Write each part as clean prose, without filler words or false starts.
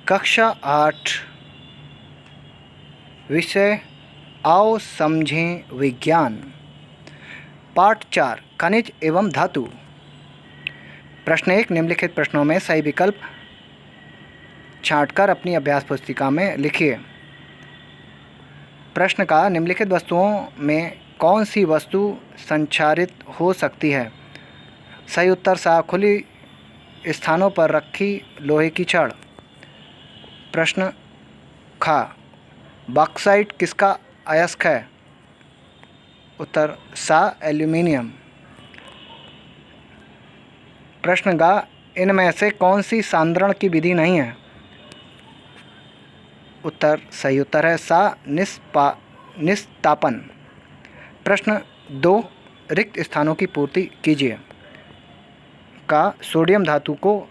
कक्षा 8 विषय आओ समझें विज्ञान। पाठ 4 खनिज एवं धातु। प्रश्न 1 निम्नलिखित प्रश्नों में सही विकल्प छांटकर अपनी अभ्यास पुस्तिका में लिखिए। प्रश्न का निम्नलिखित वस्तुओं में कौन सी वस्तु संक्षारित हो सकती है? सही उत्तर सा खुली स्थानों पर रखी लोहे की छड़। प्रश्न खा बॉक्साइट किसका अयस्क है? उत्तर सा एल्यूमिनियम। प्रश्न गा इनमें से कौन सी सांद्रण की विधि नहीं है? उत्तर सही उत्तर है सा निस्तापन। प्रश्न 2 रिक्त स्थानों की पूर्ति कीजिए। का सोडियम धातु को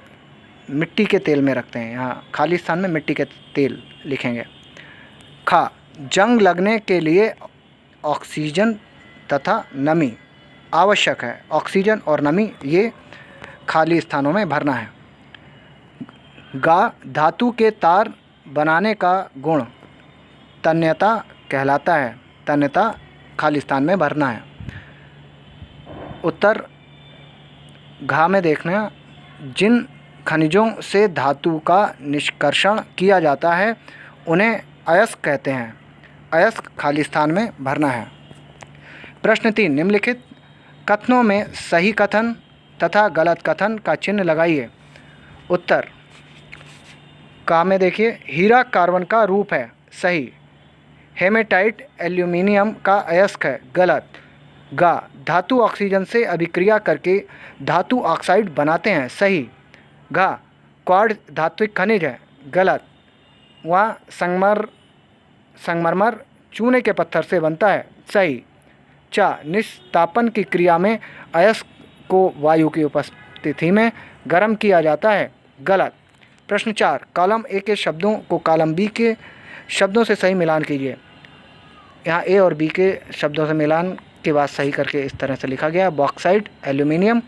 मिट्टी के तेल में रखते हैं, यहाँ खाली स्थान में मिट्टी के तेल लिखेंगे। खा जंग लगने के लिए ऑक्सीजन तथा नमी आवश्यक है। ऑक्सीजन और नमी ये खाली स्थानों में भरना है। गा धातु के तार बनाने का गुण तन्यता कहलाता है। तन्यता खाली स्थान में भरना है। उत्तर घा में देखना जिन खनिजों से धातु का निष्कर्षण किया जाता है उन्हें अयस्क कहते हैं। अयस्क खाली स्थान में भरना है। प्रश्न 3 निम्नलिखित कथनों में सही कथन तथा गलत कथन का चिन्ह लगाइए। उत्तर का में देखिए हीरा कार्बन का रूप है, सही। हेमेटाइट एल्यूमिनियम का अयस्क है, गलत। गा धातु ऑक्सीजन से अभिक्रिया करके धातु ऑक्साइड बनाते हैं, सही। घा क्वार्ट्ज धात्विक खनिज है, गलत। वहाँ संगमरमर चूने के पत्थर से बनता है, सही। चा निस्तापन की क्रिया में अयस्क को वायु की उपस्थिति में गर्म किया जाता है, गलत। प्रश्न 4 कॉलम ए के शब्दों को कॉलम बी के शब्दों से सही मिलान कीजिए। यहाँ ए और बी के शब्दों से मिलान के बाद सही करके इस तरह से लिखा गया। बॉक्साइट एल्यूमिनियम,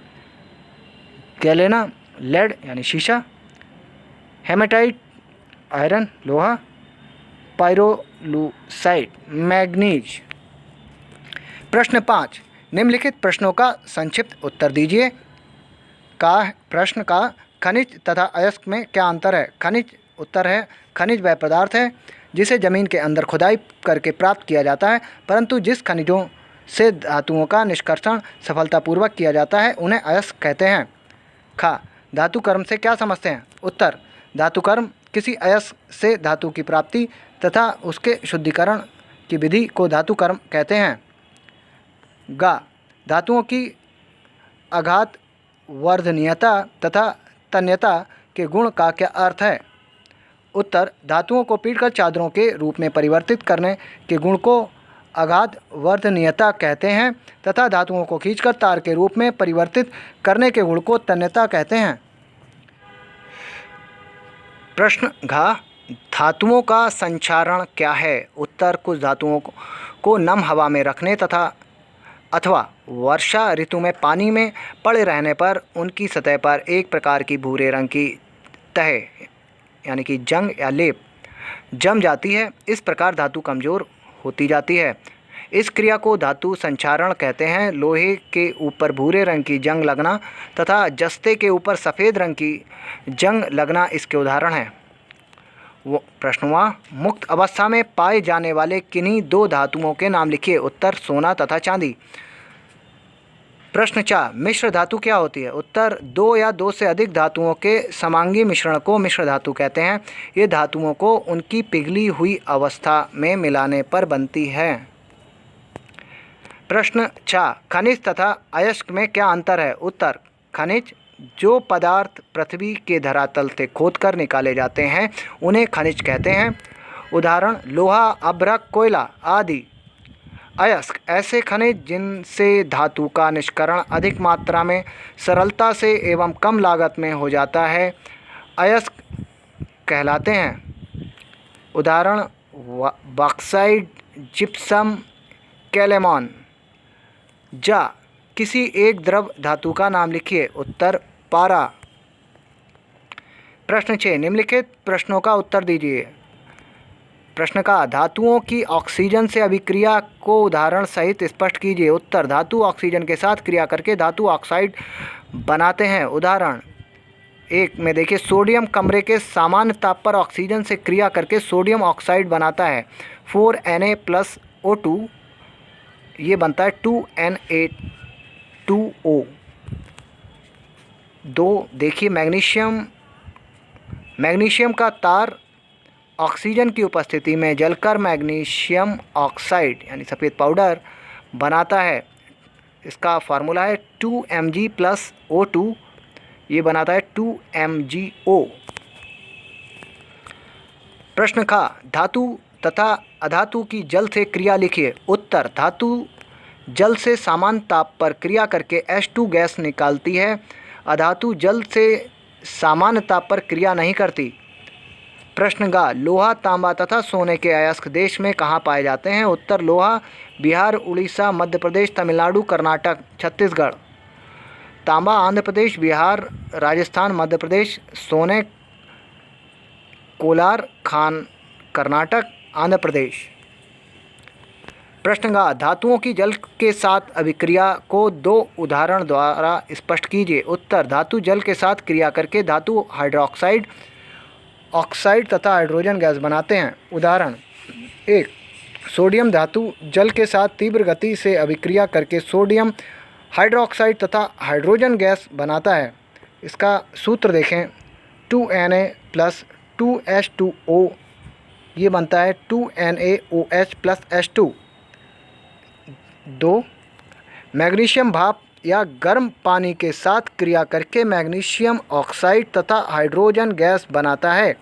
गैलेना लेड यानी शीशा, हेमेटाइट आयरन लोहा, पायरोलुसाइट मैग्नीज। प्रश्न 5 निम्नलिखित प्रश्नों का संक्षिप्त उत्तर दीजिए। प्रश्न का खनिज तथा अयस्क में क्या अंतर है? खनिज उत्तर है खनिज वह पदार्थ है जिसे जमीन के अंदर खुदाई करके प्राप्त किया जाता है, परंतु जिस खनिजों से धातुओं का निष्कर्षण सफलतापूर्वक किया जाता है उन्हें अयस्क कहते हैं। खा धातु कर्म से क्या समझते हैं? उत्तर धातु कर्म किसी अयस्क से धातु की प्राप्ति तथा उसके शुद्धिकरण की विधि को धातु कर्म कहते हैं। गा धातुओं की आघात वर्धनीयता तथा तन्यता के गुण का क्या अर्थ है? उत्तर धातुओं को पीटकर चादरों के रूप में परिवर्तित करने के गुण को आघात वर्धनीयता कहते हैं तथा धातुओं को खींचकर तार के रूप में परिवर्तित करने के गुण को तन्यता कहते हैं। प्रश्न घा धातुओं का संक्षारण क्या है? उत्तर कुछ धातुओं को नम हवा में रखने तथा अथवा वर्षा ऋतु में पानी में पड़े रहने पर उनकी सतह पर एक प्रकार की भूरे रंग की तह यानी कि जंग या लेप जम जाती है। इस प्रकार धातु कमज़ोर होती जाती है। इस क्रिया को धातु संक्षारण कहते हैं। लोहे के ऊपर भूरे रंग की जंग लगना तथा जस्ते के ऊपर सफ़ेद रंग की जंग लगना इसके उदाहरण हैं। प्रश्नवा मुक्त अवस्था में पाए जाने वाले किन्हीं 2 धातुओं के नाम लिखिए। उत्तर सोना तथा चांदी। प्रश्न 4 मिश्र धातु क्या होती है? उत्तर 2 या 2 से अधिक धातुओं के समांगी मिश्रण को मिश्र धातु कहते हैं। ये धातुओं को उनकी पिघली हुई अवस्था में मिलाने पर बनती है। प्रश्न 4 खनिज तथा अयस्क में क्या अंतर है? उत्तर खनिज जो पदार्थ पृथ्वी के धरातल से खोदकर निकाले जाते हैं उन्हें खनिज कहते हैं। उदाहरण लोहा, अभ्रक, कोयला आदि। अयस्क ऐसे खनिज जिनसे धातु का निष्करण अधिक मात्रा में सरलता से एवं कम लागत में हो जाता है, अयस्क कहलाते हैं। उदाहरण बॉक्साइट, जिप्सम, कैलेमॉन। जा किसी एक द्रव धातु का नाम लिखिए। उत्तर पारा। प्रश्न 6, निम्नलिखित प्रश्नों का उत्तर दीजिए। प्रश्न का, धातुओं की ऑक्सीजन से अभिक्रिया को उदाहरण सहित स्पष्ट कीजिए। उत्तर, धातु ऑक्सीजन के साथ क्रिया करके धातु ऑक्साइड बनाते हैं। उदाहरण 1 में देखिए, सोडियम कमरे के सामान्य ताप पर ऑक्सीजन से क्रिया करके सोडियम ऑक्साइड बनाता है 4Na+O2, ये बनता है 2Na2O। 2 देखिए, मैग्नीशियम का तार ऑक्सीजन की उपस्थिति में जलकर मैग्नीशियम ऑक्साइड यानी सफ़ेद पाउडर बनाता है। इसका फार्मूला है 2Mg+O2, ये बनाता है 2MgO। प्रश्न का, धातु तथा अधातु की जल से क्रिया लिखिए। उत्तर, धातु जल से समान ताप पर क्रिया करके H2 गैस निकालती है। अधातु जल से सामान्य ताप पर क्रिया नहीं करती। प्रश्न का, लोहा, तांबा तथा सोने के अयस्क देश में कहाँ पाए जाते हैं। उत्तर, लोहा बिहार, उड़ीसा, मध्य प्रदेश, तमिलनाडु, कर्नाटक, छत्तीसगढ़। तांबा आंध्र प्रदेश, बिहार, राजस्थान, मध्य प्रदेश। सोने कोलार, खान, कर्नाटक, आंध्र प्रदेश। प्रश्न का, धातुओं की जल के साथ अभिक्रिया को 2 उदाहरण द्वारा स्पष्ट कीजिए। उत्तर, धातु जल के साथ क्रिया करके धातु हाइड्रोक्साइड, ऑक्साइड तथा हाइड्रोजन गैस बनाते हैं। उदाहरण 1, सोडियम धातु जल के साथ तीव्र गति से अभिक्रिया करके सोडियम हाइड्रोक्साइड तथा हाइड्रोजन गैस बनाता है। इसका सूत्र देखें, 2Na+2H2O, ये बनता है 2NaOH+H2। 2, मैग्नीशियम भाप या गर्म पानी के साथ क्रिया करके मैग्नीशियम ऑक्साइड तथा हाइड्रोजन गैस बनाता है।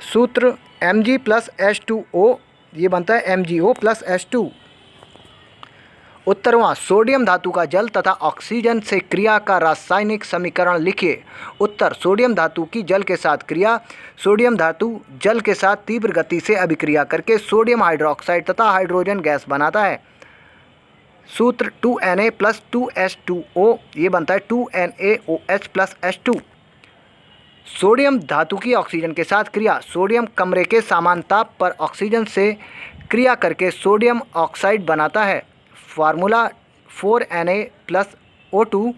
सूत्र Mg+H2O, ये बनता है MgO+H2। उत्तरवां, सोडियम धातु का जल तथा ऑक्सीजन से क्रिया का रासायनिक समीकरण लिखिए। उत्तर, सोडियम धातु की जल के साथ क्रिया, सोडियम धातु जल के साथ तीव्र गति से अभिक्रिया करके सोडियम हाइड्रोक्साइड तथा हाइड्रोजन गैस बनाता है। सूत्र 2Na+2H2O, ये बनता है 2NaOH+H2। सोडियम धातु की ऑक्सीजन के साथ क्रिया, सोडियम कमरे के समान ताप पर ऑक्सीजन से क्रिया करके सोडियम ऑक्साइड बनाता है। फार्मूला 4Na+O2,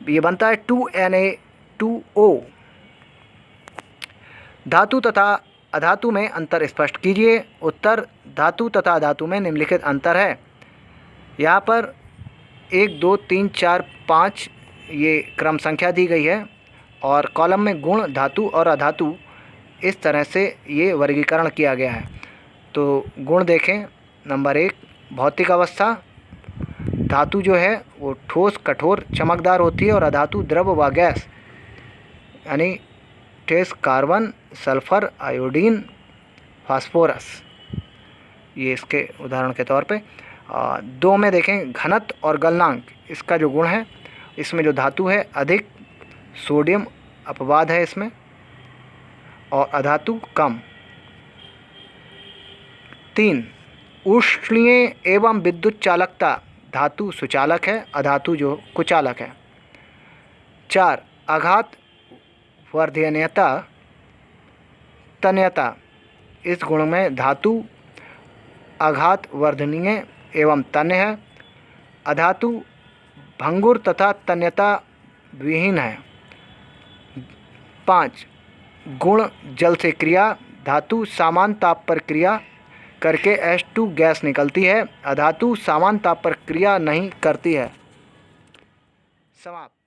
ये बनता है 2Na2O। धातु तथा अधातु में अंतर स्पष्ट कीजिए। उत्तर, धातु तथा अधातु में निम्नलिखित अंतर है। यहाँ पर 1, 2, 3, 4, 5 ये क्रम संख्या दी गई है और कॉलम में गुण, धातु और अधातु, इस तरह से ये वर्गीकरण किया गया है। तो गुण देखें, नंबर 1, भौतिक अवस्था, धातु जो है वो ठोस, कठोर, चमकदार होती है और अधातु द्रव व गैस यानी ठोस, कार्बन, सल्फर, आयोडीन, फास्फोरस, ये इसके उदाहरण के तौर पे। 2 में देखें, घनत्व और गलनांक, इसका जो गुण है, इसमें जो धातु है अधिक, सोडियम अपवाद है इसमें, और अधातु कम। 3, उष्णीय एवं विद्युत चालकता, धातु सुचालक है, अधातु जो कुचालक है। 4, आघात वर्धनीयता, तन्यता, इस गुण में धातु आघात वर्धनीय एवं तन्य है, अधातु भंगुर तथा तन्यता विहीन है। 5, गुण जल से क्रिया, धातु समान ताप पर क्रिया करके H2 गैस निकलती है, अधातु समान ताप पर क्रिया नहीं करती है। समाप्त।